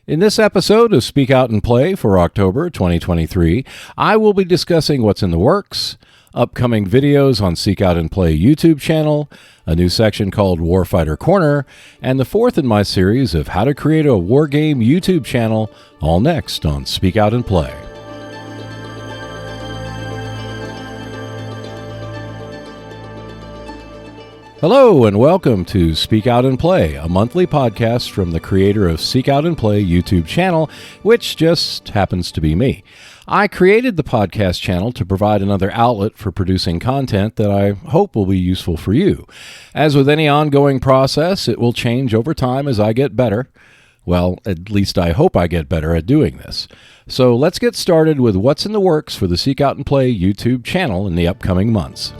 In this episode of Speak Out and Play for October 2023, I will be discussing what's in the works, upcoming videos on Seek Out and Play YouTube channel, a new section called Warfighter Corner, and the fourth in my series of how to create a wargame YouTube channel, all next on Speak Out and Play. Hello and welcome to Speak Out and Play, a monthly podcast from the creator of Seek Out and Play YouTube channel, which just happens to be me. I created the podcast channel to provide another outlet for producing content that I hope will be useful for you. As with any ongoing process, it will change over time as I get better. Well, at least I hope I get better at doing this. So let's get started with what's in the works for the Seek Out and Play YouTube channel in the upcoming months.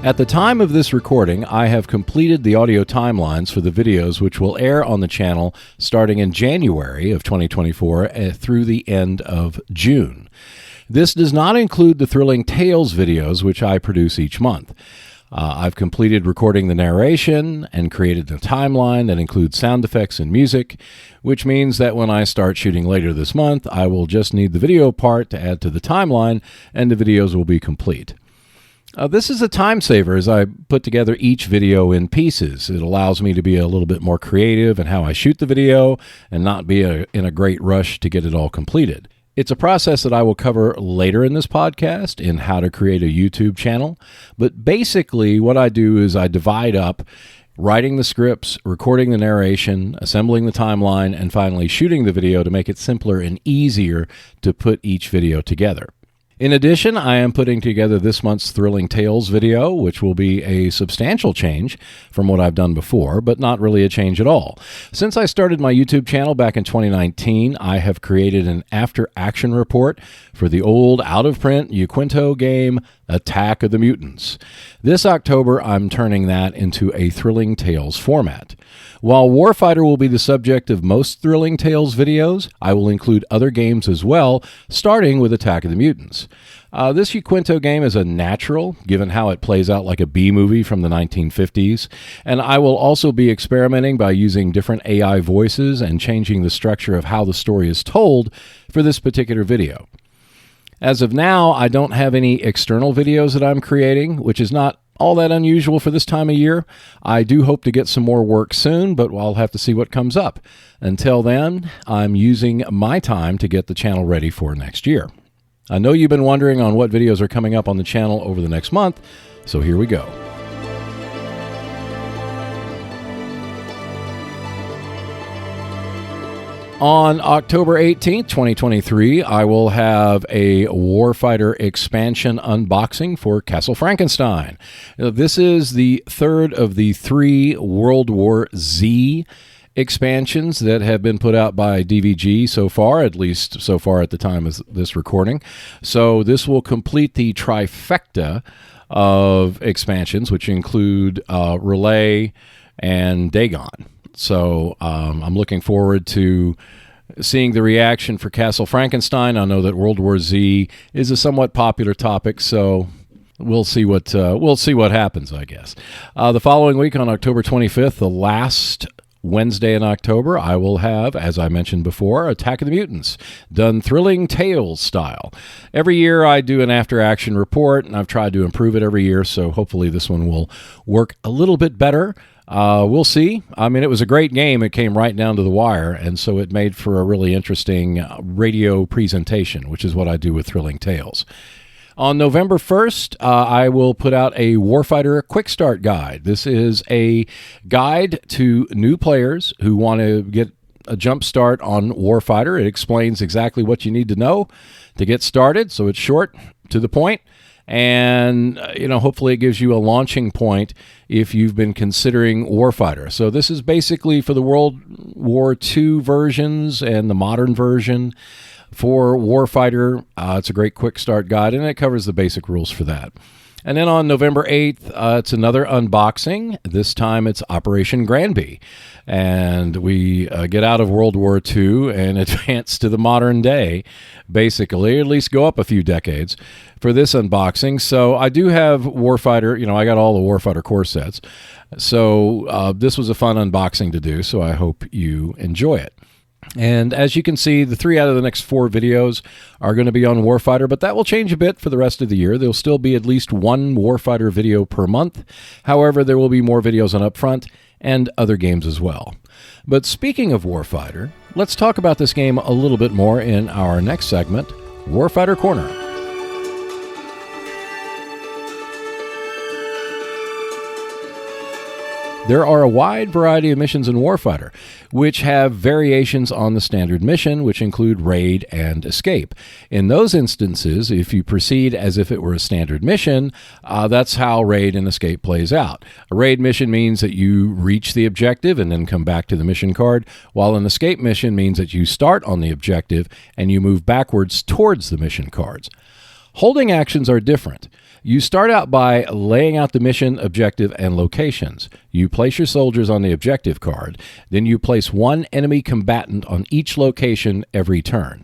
At the time of this recording, I have completed the audio timelines for the videos which will air on the channel starting in January of 2024 through the end of June. This does not include the Thrilling Tales videos which I produce each month. I've completed recording the narration and created a timeline that includes sound effects and music, which means that when I start shooting later this month, I will just need the video part to add to the timeline and the videos will be complete. This is a time saver as I put together each video in pieces. It allows me to be a little bit more creative in how I shoot the video and not be in a great rush to get it all completed. It's a process that I will cover later in this podcast in how to create a YouTube channel. But basically what I do is I divide up writing the scripts, recording the narration, assembling the timeline, and finally shooting the video to make it simpler and easier to put each video together. In addition, I am putting together this month's Thrilling Tales video, which will be a substantial change from what I've done before, but not really a change at all. Since I started my YouTube channel back in 2019, I have created an after-action report for the old out-of-print Uquinto game, Attack of the Mutants. This October, I'm turning that into a Thrilling Tales format. While Warfighter will be the subject of most Thrilling Tales videos, I will include other games as well, starting with Attack of the Mutants. This Uquinto game is a natural, given how it plays out like a B-movie from the 1950s, and I will also be experimenting by using different AI voices and changing the structure of how the story is told for this particular video. As of now, I don't have any external videos that I'm creating, which is not all that unusual for this time of year. I do hope to get some more work soon, but I'll have to see what comes up. Until then, I'm using my time to get the channel ready for next year. I know you've been wondering on what videos are coming up on the channel over the next month, so here we go. On October 18th, 2023, I will have a Warfighter expansion unboxing for Castle Frankenstein. This is the third of the 3 World War Z expansions that have been put out by DVG so far, at least so far at the time of this recording. So this will complete the trifecta of expansions, which include Relay and Dagon. So I'm looking forward to seeing the reaction for Castle Frankenstein. I know that World War Z is a somewhat popular topic, so we'll see what happens, I guess. The following week on October 25th, the last Wednesday in October, I will have, as I mentioned before, Attack of the Mutants, done Thrilling Tales style. Every year I do an after-action report, and I've tried to improve it every year, so hopefully this one will work a little bit better. We'll see. I mean, it was a great game. It came right down to the wire, and so it made for a really interesting radio presentation, which is what I do with Thrilling Tales. On November 1st, I will put out a Warfighter Quick Start Guide. This is a guide to new players who want to get a jump start on Warfighter. It explains exactly what you need to know to get started, so it's short, to the point. And, hopefully it gives you a launching point if you've been considering Warfighter. So this is basically for the World War II versions and the modern version for Warfighter. It's a great quick start guide, and it covers the basic rules for that. And then on November 8th, it's another unboxing. This time it's Operation Granby. And we get out of World War II and advance to the modern day, basically, at least go up a few decades for this unboxing. So I do have Warfighter, I got all the Warfighter core sets. So this was a fun unboxing to do, so I hope you enjoy it. And as you can see, the 3 out of the next 4 videos are going to be on Warfighter, but that will change a bit for the rest of the year. There'll still be at least 1 Warfighter video per month. However, there will be more videos on Upfront and other games as well. But speaking of Warfighter, let's talk about this game a little bit more in our next segment, Warfighter Corner. There are a wide variety of missions in Warfighter, which have variations on the standard mission, which include raid and escape. In those instances, if you proceed as if it were a standard mission, that's how raid and escape plays out. A raid mission means that you reach the objective and then come back to the mission card, while an escape mission means that you start on the objective and you move backwards towards the mission cards. Holding actions are different. You start out by laying out the mission, objective, and locations. You place your soldiers on the objective card. Then you place 1 enemy combatant on each location every turn.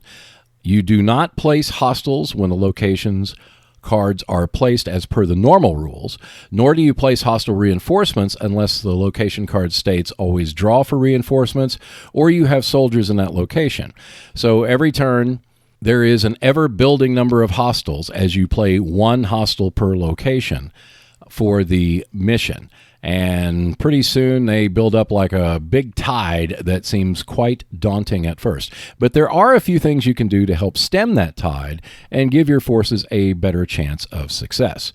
You do not place hostiles when the locations cards are placed as per the normal rules, nor do you place hostile reinforcements unless the location card states always draw for reinforcements or you have soldiers in that location. So every turn, there is an ever-building number of hostiles as you play 1 hostile per location for the mission. And pretty soon they build up like a big tide that seems quite daunting at first. But there are a few things you can do to help stem that tide and give your forces a better chance of success.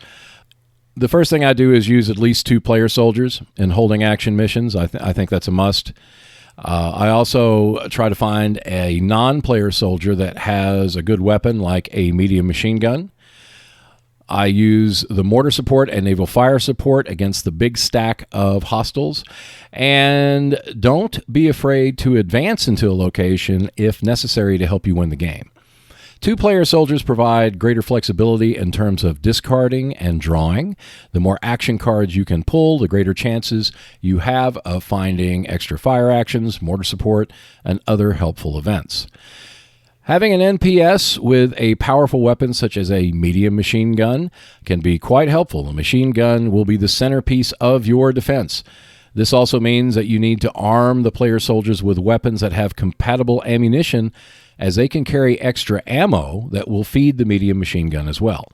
The first thing I do is use at least 2 player soldiers in holding action missions. I think that's a must. I also try to find a non-player soldier that has a good weapon like a medium machine gun. I use the mortar support and naval fire support against the big stack of hostiles. And don't be afraid to advance into a location if necessary to help you win the game. 2-player soldiers provide greater flexibility in terms of discarding and drawing. The more action cards you can pull, the greater chances you have of finding extra fire actions, mortar support, and other helpful events. Having an NPS with a powerful weapon such as a medium machine gun can be quite helpful. The machine gun will be the centerpiece of your defense. This also means that you need to arm the player soldiers with weapons that have compatible ammunition, as they can carry extra ammo that will feed the medium machine gun as well.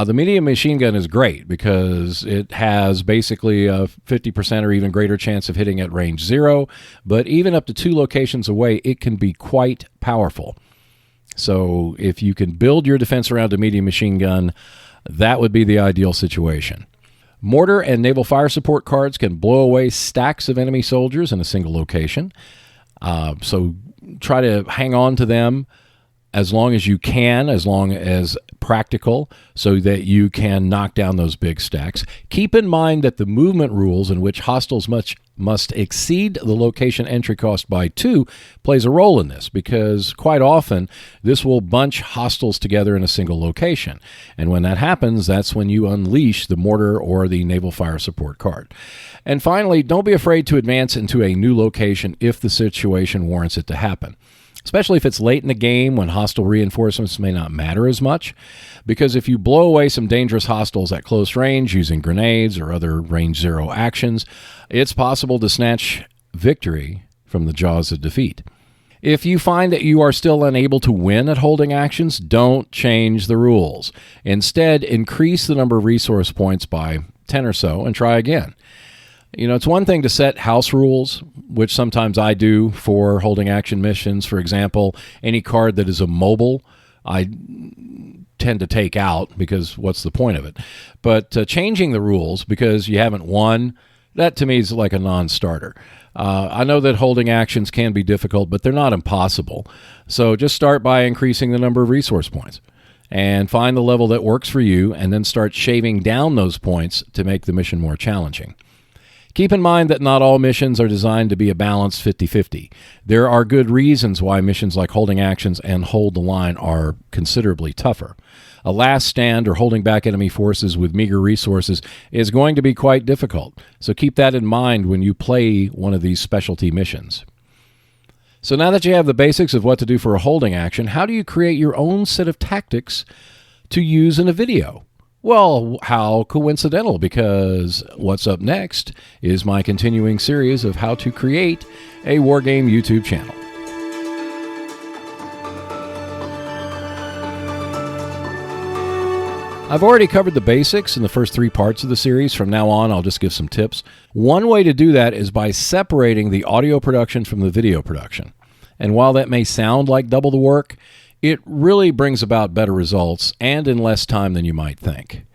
The medium machine gun is great because it has basically a 50% or even greater chance of hitting at range 0, but even up to 2 locations away, it can be quite powerful. So if you can build your defense around a medium machine gun, that would be the ideal situation. Mortar and naval fire support cards can blow away stacks of enemy soldiers in a single location. So try to hang on to them as long as you can, as long as practical, so that you can knock down those big stacks. Keep in mind that the movement rules in which hostiles must exceed the location entry cost by 2 plays a role in this, because quite often this will bunch hostiles together in a single location. And when that happens, that's when you unleash the mortar or the naval fire support card. And finally, don't be afraid to advance into a new location if the situation warrants it to happen, especially if it's late in the game when hostile reinforcements may not matter as much, because if you blow away some dangerous hostiles at close range using grenades or other range 0 actions, it's possible to snatch victory from the jaws of defeat. If you find that you are still unable to win at holding actions, don't change the rules. Instead, increase the number of resource points by 10 or so and try again. It's one thing to set house rules, which sometimes I do for holding action missions. For example, any card that is a mobile, I tend to take out because what's the point of it? But changing the rules because you haven't won, that to me is like a non-starter. I know that holding actions can be difficult, but they're not impossible. So just start by increasing the number of resource points and find the level that works for you, and then start shaving down those points to make the mission more challenging. Keep in mind that not all missions are designed to be a balanced 50-50. There are good reasons why missions like holding actions and hold the line are considerably tougher. A last stand or holding back enemy forces with meager resources is going to be quite difficult, so keep that in mind when you play one of these specialty missions. So now that you have the basics of what to do for a holding action, how do you create your own set of tactics to use in a video? Well, how coincidental, because what's up next is my continuing series of how to create a wargame YouTube channel. I've already covered the basics in the first 3 parts of the series. From now on, I'll just give some tips. One way to do that is by separating the audio production from the video production. And while that may sound like double the work, it really brings about better results and in less time than you might think.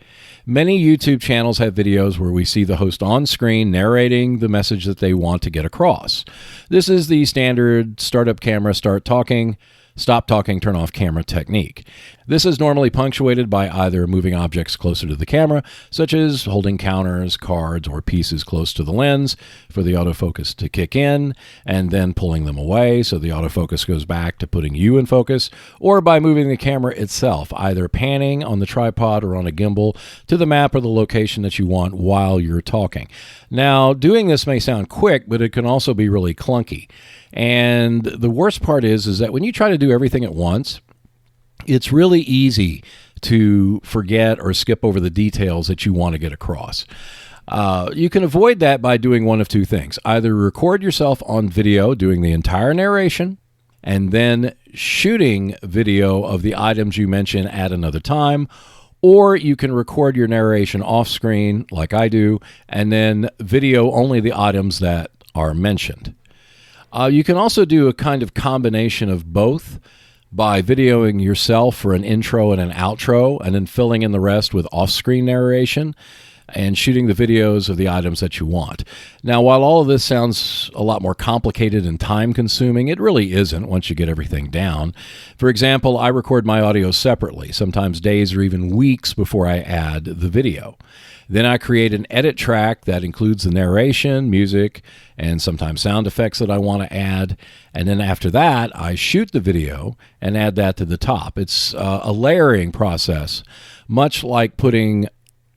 Many YouTube channels have videos where we see the host on screen narrating the message that they want to get across. This is the standard start up camera, start talking, stop talking, turn off camera technique. This is normally punctuated by either moving objects closer to the camera, such as holding counters, cards, or pieces close to the lens for the autofocus to kick in, and then pulling them away so the autofocus goes back to putting you in focus, or by moving the camera itself, either panning on the tripod or on a gimbal to the map or the location that you want while you're talking. Now, doing this may sound quick, but it can also be really clunky. And the worst part is that when you try to do everything at once, it's really easy to forget or skip over the details that you want to get across. You can avoid that by doing one of 2 things. Either record yourself on video doing the entire narration and then shooting video of the items you mention at another time, or you can record your narration off screen like I do and then video only the items that are mentioned. You can also do a kind of combination of both by videoing yourself for an intro and an outro and then filling in the rest with off-screen narration and shooting the videos of the items that you want. Now, while all of this sounds a lot more complicated and time-consuming, it really isn't once you get everything down. For example, I record my audio separately, sometimes days or even weeks before I add the video. Then I create an edit track that includes the narration, music, and sometimes sound effects that I want to add. And then after that, I shoot the video and add that to the top. It's a layering process, much like putting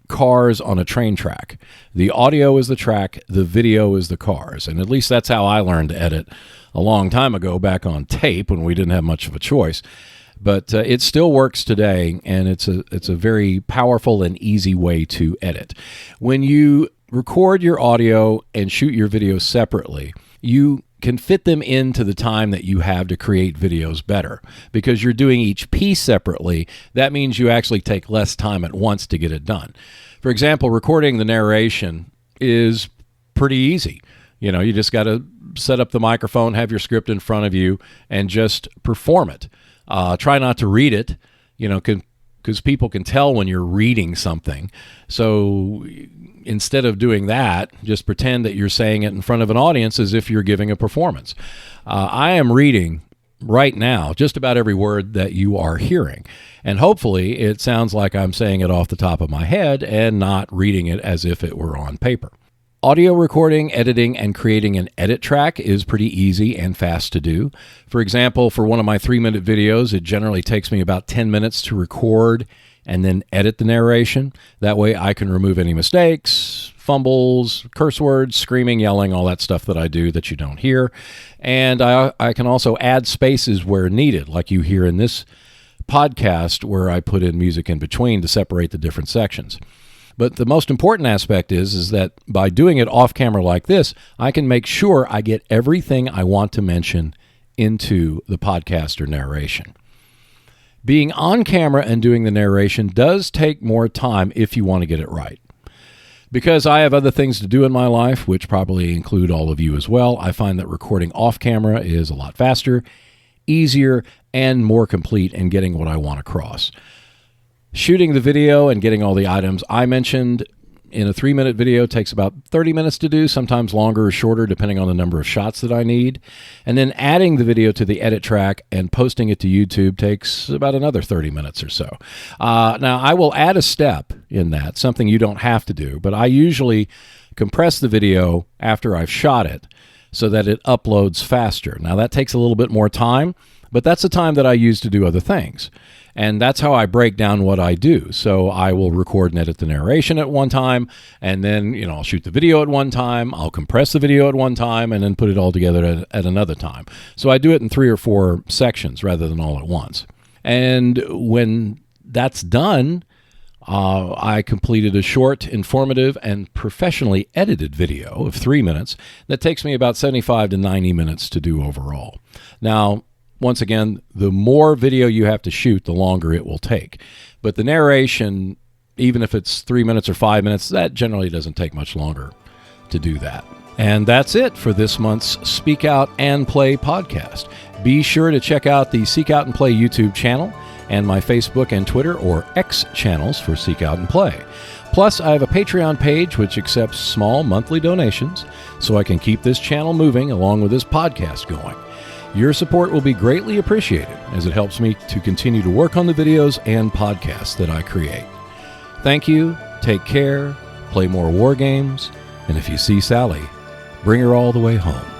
cars on a train track. The audio is the track, the video is the cars. And at least that's how I learned to edit a long time ago, back on tape when we didn't have much of a choice. But it still works today, and it's a very powerful and easy way to edit. When you record your audio and shoot your videos separately, you can fit them into the time that you have to create videos better. Because you're doing each piece separately, that means you actually take less time at once to get it done. For example, recording the narration is pretty easy. You know, you just got to set up the microphone, have your script in front of you, and just perform it. Try not to read it, because people can tell when you're reading something. So instead of doing that, just pretend that you're saying it in front of an audience as if you're giving a performance. I am reading right now just about every word that you are hearing. And hopefully it sounds like I'm saying it off the top of my head and not reading it as if it were on paper. Audio recording, editing, and creating an edit track is pretty easy and fast to do. For example, for one of my 3-minute videos, it generally takes me about 10 minutes to record and then edit the narration. That way I can remove any mistakes, fumbles, curse words, screaming, yelling, all that stuff that I do that you don't hear. And I can also add spaces where needed, like you hear in this podcast where I put in music in between to separate the different sections. But the most important aspect is that by doing it off camera like this, I can make sure I get everything I want to mention into the podcast or narration. Being on camera and doing the narration does take more time if you want to get it right. Because I have other things to do in my life, which probably include all of you as well, I find that recording off camera is a lot faster, easier, and more complete in getting what I want across. Shooting the video and getting all the items I mentioned in a 3-minute video takes about 30 minutes to do, sometimes longer or shorter depending on the number of shots that I need. And then adding the video to the edit track and posting it to YouTube takes about another 30 minutes or so. Now, I will add a step in that, something you don't have to do, but I usually compress the video after I've shot it so that it uploads faster. Now, that takes a little bit more time, But that's the time that I use to do other things. And that's how I break down what I do. So I will record and edit the narration at one time, and then, I'll shoot the video at one time, I'll compress the video at one time, and then put it all together at another time. So I do it in 3 or 4 sections rather than all at once. And when that's done, I completed a short, informative, and professionally edited video of 3 minutes that takes me about 75 to 90 minutes to do overall. Now, once again, the more video you have to shoot, the longer it will take. But the narration, even if it's 3 minutes or 5 minutes, that generally doesn't take much longer to do that. And that's it for this month's Speak Out and Play podcast. Be sure to check out the Seek Out and Play YouTube channel and my Facebook and Twitter or X channels for Seek Out and Play. Plus, I have a Patreon page which accepts small monthly donations so I can keep this channel moving along with this podcast going. Your support will be greatly appreciated as it helps me to continue to work on the videos and podcasts that I create. Thank you, take care, play more war games, and if you see Sally, bring her all the way home.